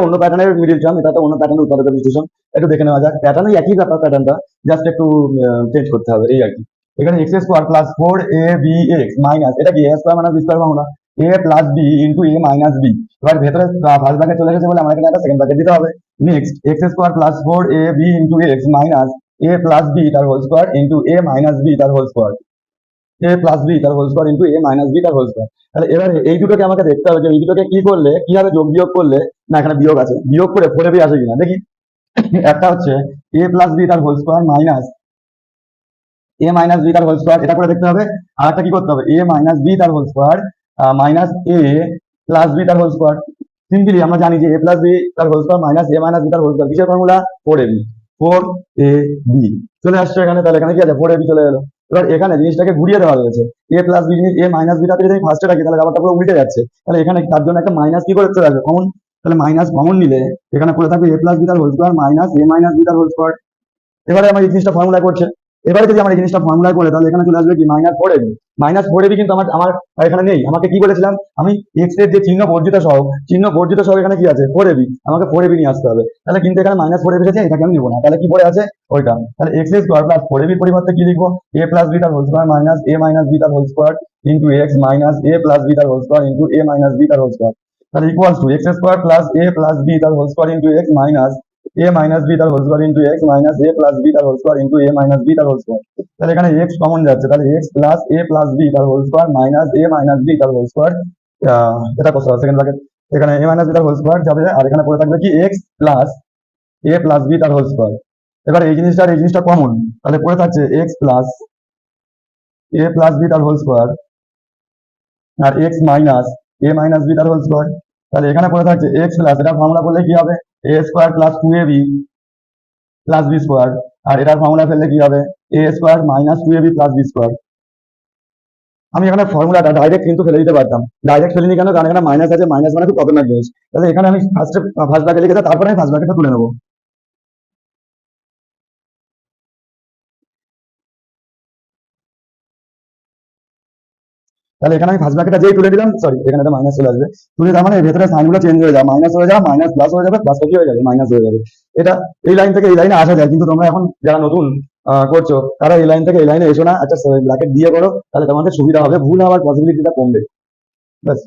অন্য প্যাটার্নের middle term, এটা অন্য প্যাটার্নের উৎপাদক বিশ্লেষণ। একটু দেখে নেওয়া যাক। প্যাটার্ন একই ব্যাপার, প্যাটার্নটা জাস্ট একটু চেঞ্জ করতে হবে, এই আর কি। এখানে x square plus 4ab minus, এটা কি A square minus B square formula, A plus B into A minus B. এবার ভেতরে ফার্স্ট ব্র্যাকেট চলে গেছে বলে আমার এখানে একটা সেকেন্ড ব্র্যাকেট দিতে হবে। Next X square plus 4ab into X minus A plus B তার whole square into A minus B তার whole square, A plus B তার whole square into A minus B তার হোল স্কোয়ার। তাহলে এবার এই দুটোকে আমাকে দেখতে হবে যে এই দুটোকে কি করলে কি হবে, যোগ বিয়োগ করলে, না এখানে বিয়োগ আছে, বিয়োগ করে 4ab আসে কিনা দেখি। একটা হচ্ছে এ প্লাস বি তার whole square minus A minus B তার হোল স্কোয়ার, এটা করে দেখতে হবে। আর একটা কি করতে হবে, এ মাইনাস বি তার whole square minus A plus B তার হোল স্কোয়ার। সিম্পলি আমরা জানি যে এ প্লাস বি তার whole square minus A minus B তার হোল স্কোয়ার, কিসের ফর্মুলা, 4ab, 4ab চলে আসছে এখানে। তাহলে এখানে কি আছে, 4ab চলে এলো। এবার এখানে জিনিসটাকে ঘুরিয়ে দেওয়া হয়েছে, এ প্লাস বি জিনিস এ মাইনাস বিটাকে যদি আমি ফার্স্টে রাখি তাহলে ব্যাপারটা পুরো উল্টে যাচ্ছে। তাহলে এখানে তার জন্য একটা মাইনাস কি করে চলে আসবে, কমন। তাহলে মাইনাস কমন নিলে এখানে পড়ে থাকবে এ প্লাস বি তার whole square minus A minus B তার হোল স্কোয়ার। এবারে আমার এই জিনিসটা ফর্মুলা করছে, এবারে যদি আমার এই জিনিসটা ফর্মুলা করে তাহলে এখানে চলে আসবে কি মাইনাস 4ab কিন্তু আমার আমার এখানে নেই। আমাকে কি বলেছিলাম আমি, এক্স এর যে চিহ্ন বর্জিত সহগ এখানে কি আছে, 4ab, আমাকে 4ab নিয়ে আসতে হবে। তাহলে কিন্তু এখানে মাইনাস 4ab এসেছে, এটাকে আমি নেবো না। তাহলে কি পড়ে আছে ওইটা, তাহলে এক্স স্কোয়ার প্লাস 4ab পরিবর্তে কি লিখবো, এ প্লাস বি তার whole square minus A minus B তার whole square into X minus A plus B তার whole square into A minus B তার হোল স্কোয়ার। তাহলে equals to X square plus A plus B তার whole square into X minus a minus b তার whole square into x minus a plus b তার whole square into a minus b তার whole square. তাহলে এখানে x common যাচ্ছে, তাহলে x plus a plus b তার whole square minus a minus b তার whole square, এটা কত হবে সেকেন্ড ব্র্যাকেট, এখানে a মাইনাস b তার হোল স্কয়ার যাবে, আর এখানে পড়ে থাকবে কি x plus a plus b তার হোল স্কয়ার। এবার এই জিনিসটা কমন, তাহলে পড়ে থাকছে x plus a plus b তার হোল স্কয়ার আর x minus a minus b তার হোল স্কয়ার। তাহলে এখানে পড়ে থাকছে x প্লাস, এটা ফর্মুলা করলে কি হবে, a square plus 2ab plus B square, আর এটার ফর্মুলা ফেললে কি হবে, A square minus 2ab plus B square. আমি এখানে ফর্মুলাটা ডাইরেক্ট কিন্তু ফেলে দিতে পারতাম, ডাইরেক্ট ফেলিনি কেন, কারণ এখানে মাইনাস আছে, মাইনাস মানে খুব প্রবলেমের জিনিস। তাহলে এখানে আমি ফার্স্ট ব্র্যাকেট লিখে তারপরে আমি ফার্স্ট ব্র্যাকেটটা তুলে নেবো। তাহলে এখানে আমি ফার্স্ট ব্র্যাকেটটা যেই তুলে দিলাম, সরি এখানে একটা মাইনাস চলে আসবে, তুলে তার মানে ভেতরে সাইনগুলো চেঞ্জ হয়ে যাবে, মাইনাস হয়ে যাবে, মাইনাস প্লাস হয়ে যাবে, প্লাসটা কি হয়ে যাবে, মাইনাস হয়ে যাবে। এটা এই লাইন থেকে এই লাইনে আসা যায়, কিন্তু তোমরা এখন যারা নতুন করছো তারা এই লাইন থেকে এই লাইনে এসো না, আচ্ছা ব্র্যাকেট দিয়ে করো, তাহলে তোমাদের সুবিধা হবে, ভুল হওয়ার পসিবিলিটিটা কমবে, ব্যাস।